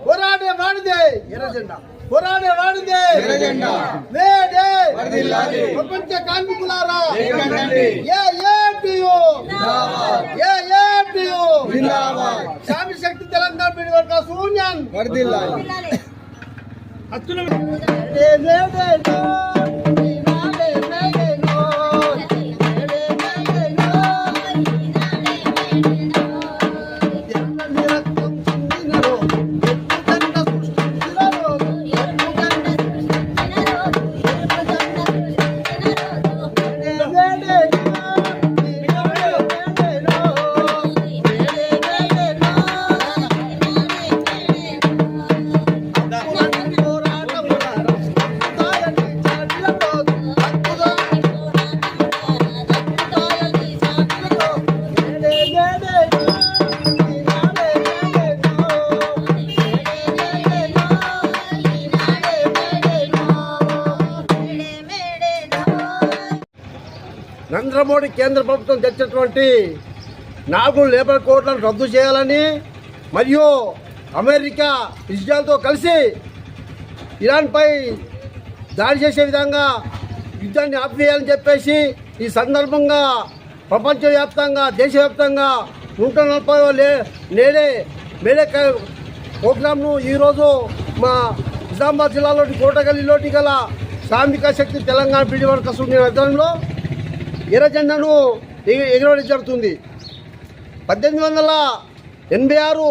పోరాడే వాడిదే ఎర్రజెండా, పోరాడే వాడిదే ఎర్రజెండా. ప్రపంచ కార్మికులారా శ్రామిక శక్తి తెలంగాణ పీడి వర్గాల యూనియన్ నరేంద్ర మోడీ కేంద్ర ప్రభుత్వం తెచ్చినటువంటి 4 లేబర్ కోడ్లను రద్దు చేయాలని మరియు అమెరికా ఇజ్రాయెల్తో కలిసి ఇరాన్పై దాడి చేసే విధంగా యుద్ధాన్ని ఆపివేయాలని చెప్పేసి ఈ సందర్భంగా ప్రపంచవ్యాప్తంగా దేశవ్యాప్తంగా 140వ మేడే ప్రోగ్రాంను ఈరోజు మా నిజామాబాద్ జిల్లాలోని కోటగల్లిలోని గల శ్రామిక శక్తి తెలంగాణ పీడి వర్కర్స్ యూనియన్ ఆధ్వర్యంలో ఎర్రజెండాను ఎగరవేయడం జరుగుతుంది. 1886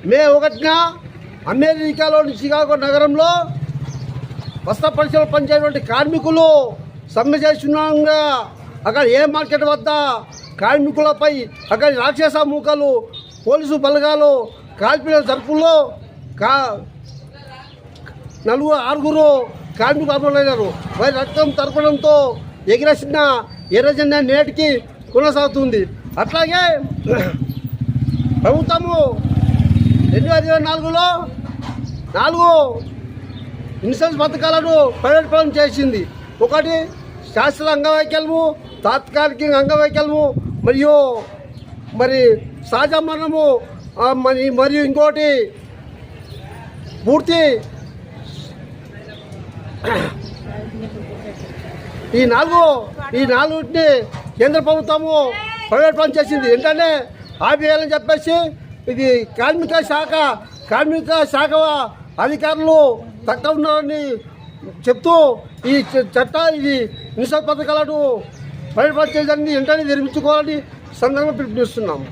మే 1న అమెరికాలోని చికాగో నగరంలో వస్త్ర పరిశ్రమలో పనిచేసేటువంటి కార్మికులు సమ్మె చేస్తుండగా అక్కడ ఏ మార్కెట్ వద్ద కార్మికులపై అక్కడ రాక్షస మూకలు పోలీసు బలగాలు కాల్పిన జరుపుల్లో 6 కార్మికులు అమలైనారు. వారి రక్తం తరపడంతో ఎగిరేసిన ఎర్రజెండా నేటికి కొనసాగుతుంది. అట్లాగే ప్రభుత్వము 2024లో 4 ఇన్సూరెన్స్ పథకాలను ప్రైవేట్ పరం చేసింది. ఒకటి శాస్త్ర అంగవైకల్యము, తాత్కాలిక అంగవైకల్యము మరి సహజ మరణము, మరియు ఇంకోటి పూర్తి. ఈ 4ని కేంద్ర ప్రభుత్వము ప్రైవేట్ పని చేసింది. ఏంటంటే ఆపేయాలని చెప్పేసి ఇది కార్మిక శాఖ అధికారులు తక్కువ ఉన్నారని చెప్తూ ఈ ఇది ఇన్సూరెన్స్ పథకాలను ప్రైవేట్ పని చేసేదాన్ని వెంటనే నిర్మించుకోవాలని సందర్భంగా పిలుపునిస్తున్నాము.